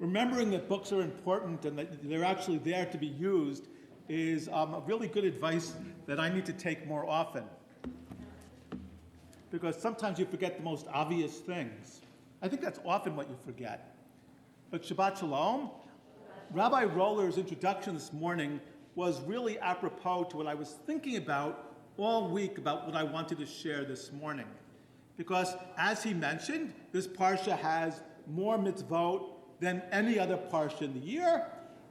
remembering that books are important and that they're actually there to be used is a really good advice that I need to take more often. Because sometimes you forget the most obvious things. I think that's often what you forget. But Shabbat Shalom, Rabbi Roller's introduction this morning was really apropos to what I was thinking about all week about what I wanted to share this morning. Because as he mentioned, this parsha has more mitzvot than any other parsha in the year.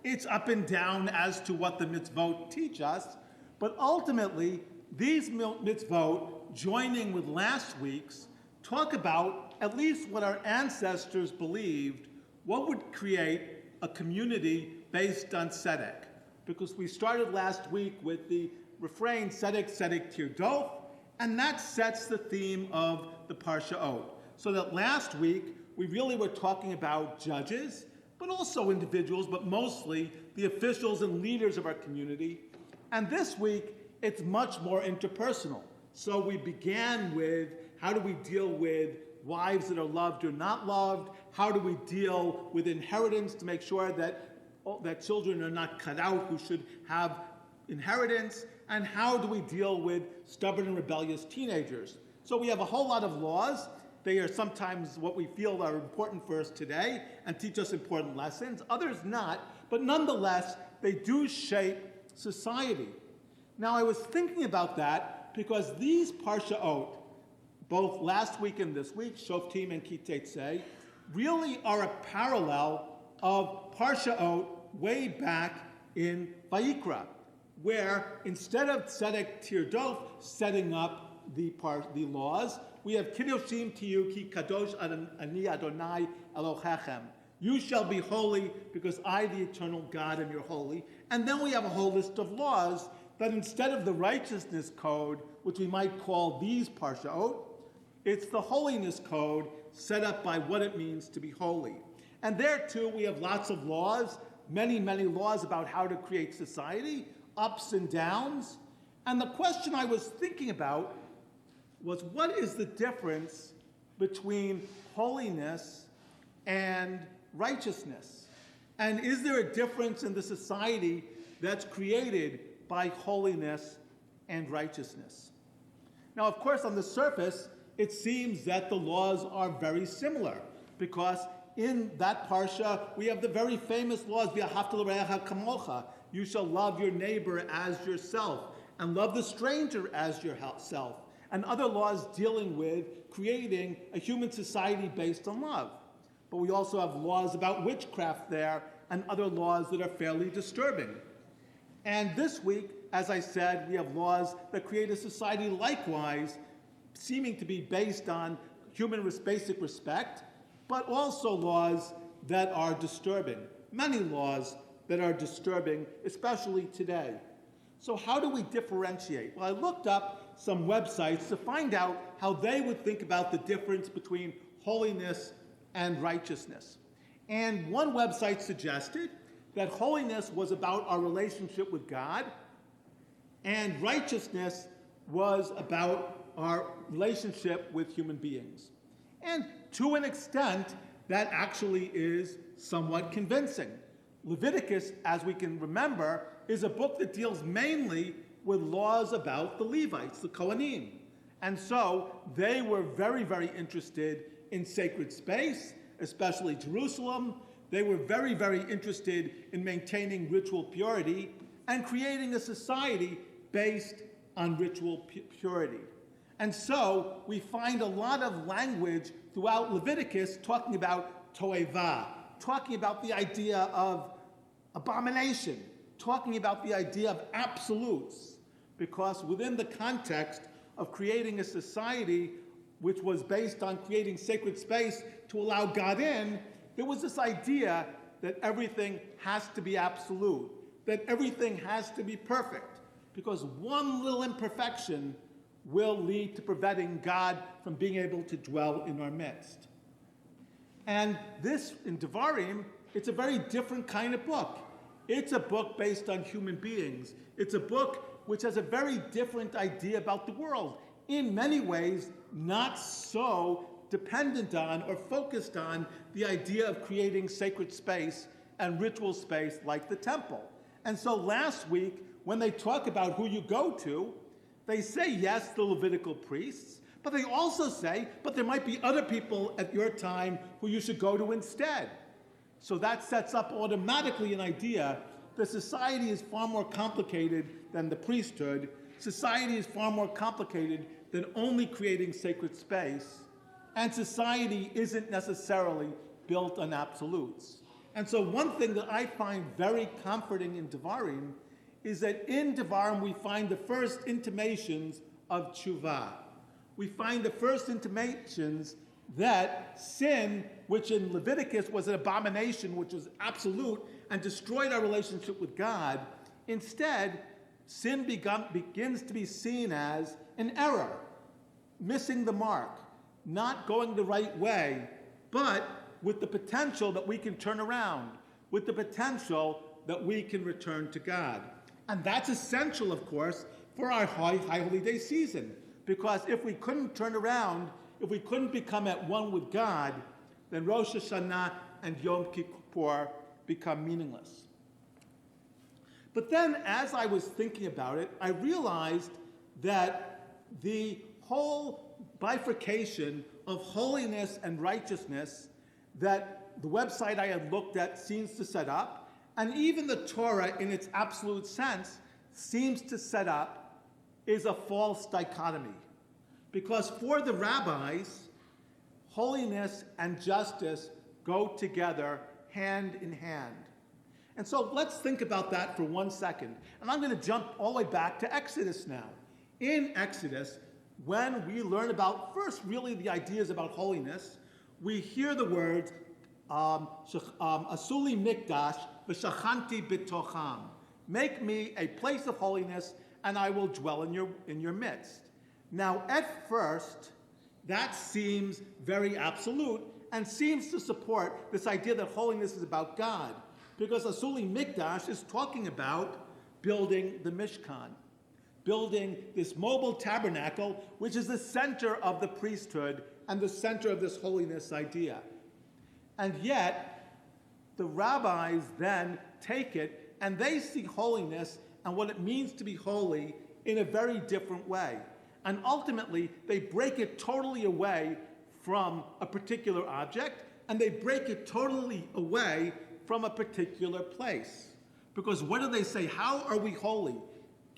It's up and down as to what the mitzvot teach us, but ultimately, these mitzvot, joining with last week's, talk about at least what our ancestors believed, what would create a community based on tzedek. Because we started last week with the refrain, tzedek, tzedek tirdof, and that sets the theme of the Parsha Ot. So that last week, we really were talking about judges, but also individuals, but mostly the officials and leaders of our community. And this week, it's much more interpersonal. So we began with how do we deal with wives that are loved or not loved? How do we deal with inheritance to make sure that children are not cut out who should have inheritance? And how do we deal with stubborn and rebellious teenagers? So we have a whole lot of laws. They are sometimes what we feel are important for us today and teach us important lessons, others not, but nonetheless, they do shape society. Now, I was thinking about that because these Parsha Ot, both last week and this week, Shoftim and Ki Teitzei, really are a parallel of Parsha Ot way back in Vayikra, where instead of Tzedek Tirdof setting up the laws, we have Kiddushim Tiyu Ki Kadosh Ani Adonai Elohechem. You shall be holy because I, the eternal God, am your holy. And then we have a whole list of laws that instead of the righteousness code, which we might call these Parshaot, it's the holiness code set up by what it means to be holy. And there too, we have lots of laws, many, many laws about how to create society, ups and downs. And the question I was thinking about was, what is the difference between holiness and righteousness? And is there a difference in the society that's created by holiness and righteousness? Now, of course, on the surface, it seems that the laws are very similar, because in that parsha, we have the very famous laws, V'ahavta l'reacha kamocha, you shall love your neighbor as yourself, and love the stranger as yourself, and other laws dealing with creating a human society based on love. But we also have laws about witchcraft there, and other laws that are fairly disturbing. And this week, as I said, we have laws that create a society likewise, seeming to be based on human basic respect, but also laws that are disturbing. Many laws that are disturbing, especially today. So how do we differentiate? Well, I looked up some websites to find out how they would think about the difference between holiness and righteousness. And one website suggested that holiness was about our relationship with God, and righteousness was about our relationship with human beings. And to an extent, that actually is somewhat convincing. Leviticus, as we can remember, is a book that deals mainly with laws about the Levites, the Kohanim. And so they were very, very interested in sacred space, especially Jerusalem. They were very, very interested in maintaining ritual purity and creating a society based on ritual purity. And so we find a lot of language throughout Leviticus talking about toeva, talking about the idea of abomination, talking about the idea of absolutes, because within the context of creating a society which was based on creating sacred space to allow God in, there was this idea that everything has to be absolute, that everything has to be perfect, because one little imperfection will lead to preventing God from being able to dwell in our midst. And this, in Devarim, it's a very different kind of book. It's a book based on human beings. It's a book which has a very different idea about the world. In many ways, not so dependent on or focused on the idea of creating sacred space and ritual space like the temple. And so last week, when they talk about who you go to, they say, yes, the Levitical priests, but they also say, but there might be other people at your time who you should go to instead. So that sets up automatically an idea that society is far more complicated than the priesthood. Society is far more complicated than only creating sacred space. And society isn't necessarily built on absolutes. And so one thing that I find very comforting in Devarim is that in Devarim we find the first intimations of tshuva. We find the first intimations that sin, which in Leviticus was an abomination, which was absolute and destroyed our relationship with God, instead, sin begins to be seen as an error, missing the mark, not going the right way, but with the potential that we can turn around, with the potential that we can return to God. And that's essential, of course, for our High Holy Day season, because if we couldn't turn around, if we couldn't become at one with God, then Rosh Hashanah and Yom Kippur become meaningless. But then, as I was thinking about it, I realized that the whole bifurcation of holiness and righteousness that the website I had looked at seems to set up, and even the Torah in its absolute sense seems to set up, is a false dichotomy. Because for the rabbis, holiness and justice go together hand in hand. And so let's think about that for 1 second. And I'm going to jump all the way back to Exodus now. In Exodus, when we learn about first really the ideas about holiness, we hear the words, Asuli mikdash v'shachanti bitocham. Make me a place of holiness, and I will dwell in your midst. Now, at first, that seems very absolute and seems to support this idea that holiness is about God, because Asuli mikdash is talking about building the Mishkan, building this mobile tabernacle, which is the center of the priesthood and the center of this holiness idea. And yet, the rabbis then take it and they see holiness and what it means to be holy in a very different way. And ultimately, they break it totally away from a particular object, and they break it totally away from a particular place. Because what do they say? How are we holy?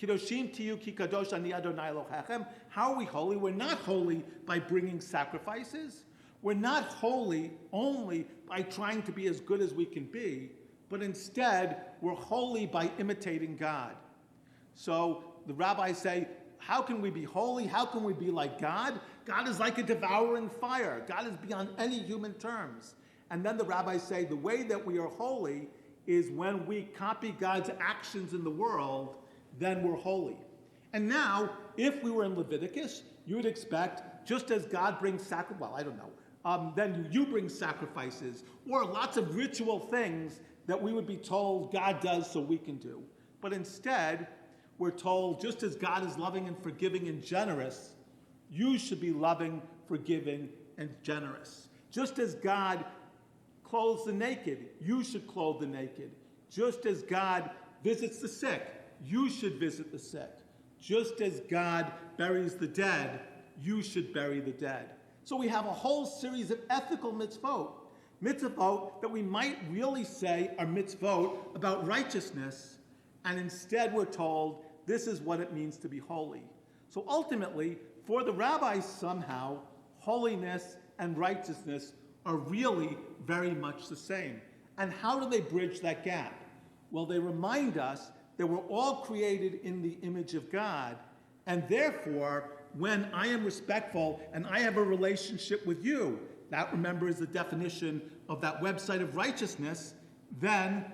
Kidoshim tiyu ki kadosh ani Adonai Elohechem. How are we holy? We're not holy by bringing sacrifices. We're not holy only by trying to be as good as we can be, but instead, we're holy by imitating God. So the rabbis say, how can we be holy? How can we be like God? God is like a devouring fire. God is beyond any human terms. And then the rabbis say the way that we are holy is when we copy God's actions in the world, then we're holy. And now, if we were in Leviticus, you would expect, just as God brings then you bring sacrifices, or lots of ritual things that we would be told God does so we can do. But instead, we're told, just as God is loving and forgiving and generous, you should be loving, forgiving, and generous. Just as God clothes the naked, you should clothe the naked. Just as God visits the sick, you should visit the sick. Just as God buries the dead, you should bury the dead. So we have a whole series of ethical mitzvot that we might really say are mitzvot about righteousness, and instead we're told this is what it means to be holy. So ultimately, for the rabbis somehow, holiness and righteousness are really very much the same. And how do they bridge that gap? Well, they remind us that we're all created in the image of God, and therefore, when I am respectful and I have a relationship with you, that, remember, is the definition of that website of righteousness, then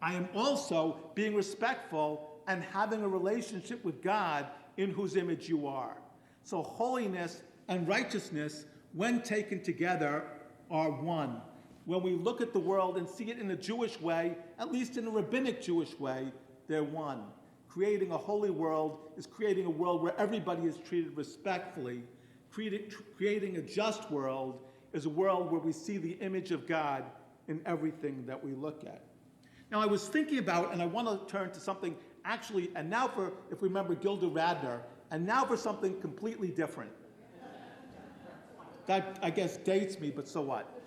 I am also being respectful and having a relationship with God in whose image you are. So holiness and righteousness, when taken together, are one. When we look at the world and see it in a Jewish way, at least in a rabbinic Jewish way, they're one. Creating a holy world is creating a world where everybody is treated respectfully. Creating a just world is a world where we see the image of God in everything that we look at. Now, I was thinking about, and I want to turn to something actually, and now for, if we remember Gilda Radner, and now for something completely different. That, I guess, dates me, but so what?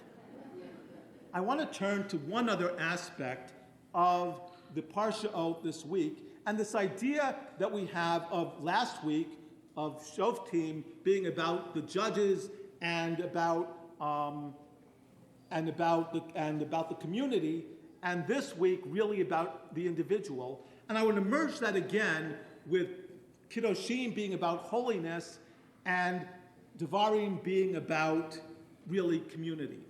I want to turn to one other aspect of the Parsha this week, and this idea that we have of last week of Shoftim being about the judges and about the community, and this week really about the individual. And I want to merge that again with Kiddushim being about holiness and Devarim being about really community.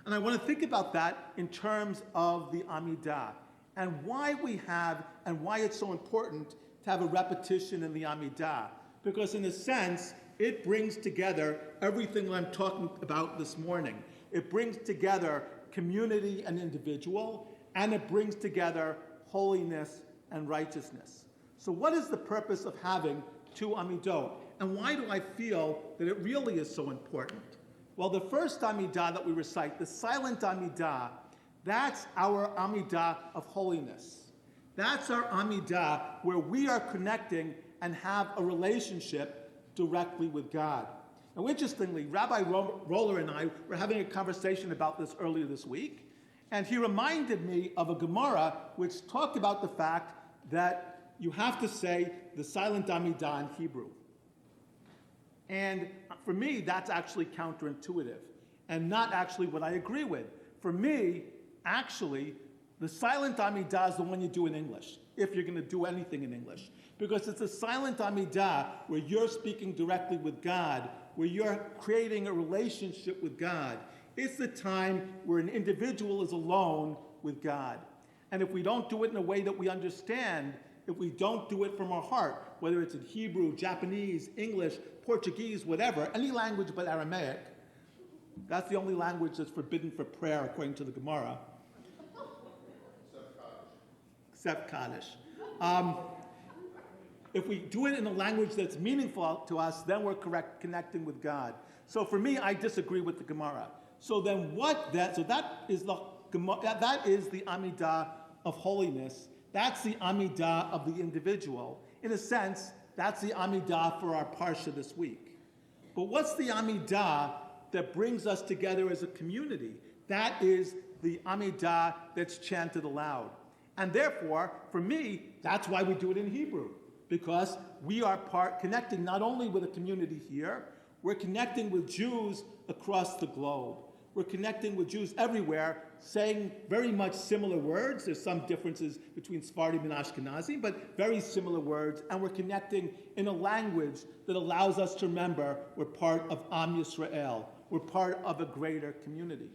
And I want to think about that in terms of the Amidah and why we have and why it's so important to have a repetition in the Amidah. Because in a sense, it brings together everything that I'm talking about this morning. It brings together community and individual, and it brings together holiness and righteousness. So what is the purpose of having two Amidot? And why do I feel that it really is so important? Well, the first Amidah that we recite, the silent Amidah, that's our Amidah of holiness. That's our Amidah where we are connecting and have a relationship directly with God. Now, interestingly, Rabbi Roller and I were having a conversation about this earlier this week, and he reminded me of a Gemara which talked about the fact that you have to say the silent Amidah in Hebrew. And for me, that's actually counterintuitive and not actually what I agree with. For me, actually, the silent Amidah is the one you do in English, if you're going to do anything in English. Because it's a silent Amidah where you're speaking directly with God, where you're creating a relationship with God. It's the time where an individual is alone with God. And if we don't do it in a way that we understand, if we don't do it from our heart, whether it's in Hebrew, Japanese, English, Portuguese, whatever, any language but Aramaic, that's the only language that's forbidden for prayer according to the Gemara. Except Kaddish. If we do it in a language that's meaningful to us, then we're connecting with God. So for me, I disagree with the Gemara. So then that is the Amidah of holiness. That's the Amidah of the individual. In a sense, that's the Amidah for our Parsha this week. But what's the Amidah that brings us together as a community? That is the Amidah that's chanted aloud. And therefore, for me, that's why we do it in Hebrew. Because we are connecting not only with a community here, we're connecting with Jews across the globe. We're connecting with Jews everywhere, saying very much similar words. There's some differences between Sephardim and Ashkenazi, but very similar words. And we're connecting in a language that allows us to remember we're part of Am Yisrael. We're part of a greater community.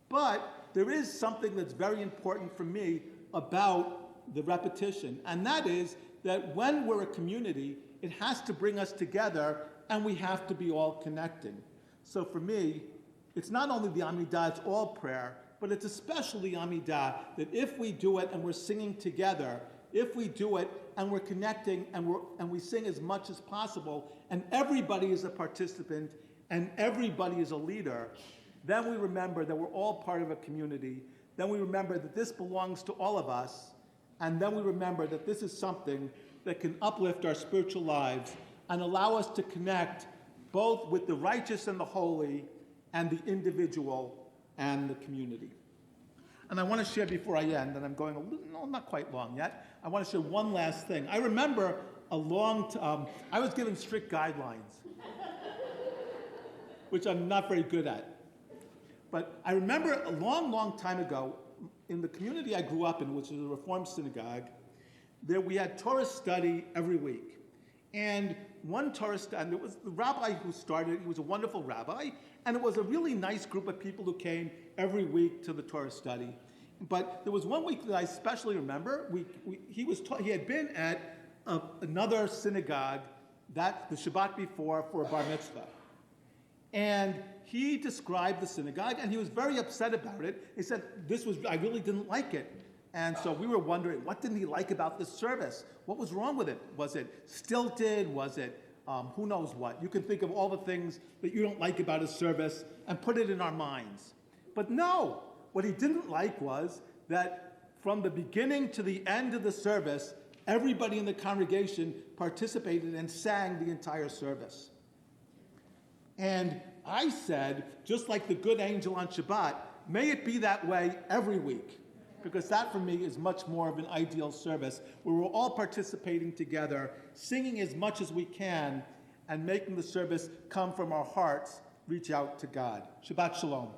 But there is something that's very important for me about the repetition, and that is that when we're a community, it has to bring us together, and we have to be all connecting. So for me, it's not only the Amidah, it's all prayer, but it's especially Amidah, that if we do it and we're singing together, if we do it and we're connecting and we sing as much as possible, and everybody is a participant and everybody is a leader, then we remember that we're all part of a community. Then we remember that this belongs to all of us. And then we remember that this is something that can uplift our spiritual lives and allow us to connect both with the righteous and the holy and the individual and the community. And I want to share before I end, and I'm going not quite long yet, I want to share one last thing. I remember I was given strict guidelines, which I'm not very good at. But I remember a long, long time ago, in the community I grew up in, which was a Reformed synagogue, we had Torah study every week. And one Torah study, and it was the rabbi who started, he was a wonderful rabbi, and it was a really nice group of people who came every week to the Torah study. But there was one week that I especially remember, he had been at another synagogue the Shabbat before for a bar mitzvah. And he described the synagogue, and he was very upset about it. He said, I really didn't like it. And so we were wondering, what didn't he like about this service? What was wrong with it? Was it stilted? Was it who knows what. You can think of all the things that you don't like about his service and put it in our minds. But no, what he didn't like was that from the beginning to the end of the service, everybody in the congregation participated and sang the entire service. And I said, just like the good angel on Shabbat, may it be that way every week, because that for me is much more of an ideal service, where we're all participating together, singing as much as we can, and making the service come from our hearts, reach out to God. Shabbat Shalom.